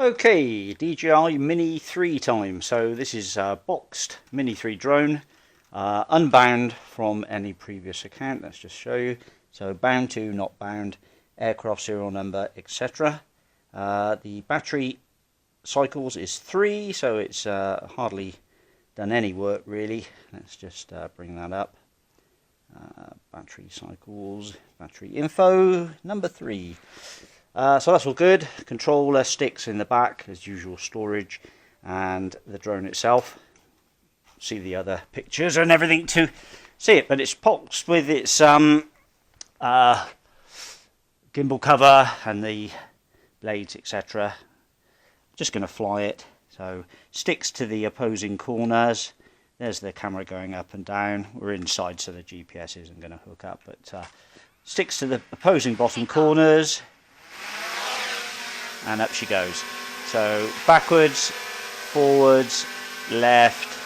Okay, DJI Mini 3 time. So this is a boxed Mini 3 drone, unbound from any previous account. Let's just show you. So bound to, not bound, aircraft serial number, etc. The battery cycles is 3, so it's hardly done any work really. Let's just bring that up. Battery cycles, battery info, number 3. So that's all good. Controller sticks in the back, as usual, storage, and the drone itself. See the other pictures and everything to see it, but it's boxed with its gimbal cover and the blades, etc. Just going to fly it. So sticks to the opposing corners. There's the camera going up and down. We're inside, so the GPS isn't going to hook up, but sticks to the opposing bottom corners. And up she goes. So backwards, forwards, left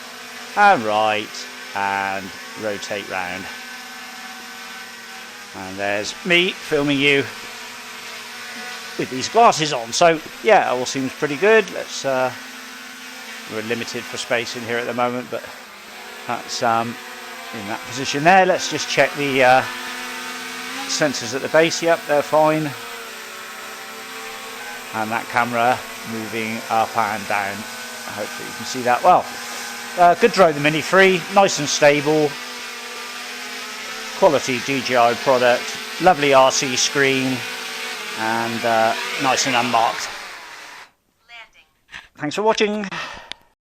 and right, and rotate round. And there's me filming you with these glasses on. So yeah, all seems pretty good. Let's we're limited for space in here at the moment, but that's in that position there. Let's just check the sensors at the base. Yep, they're fine. And that camera moving up and down. Hopefully you can see that well. Good drone, the Mini 3, nice and stable. Quality DJI product, lovely RC screen, and nice and unmarked. Thanks for watching.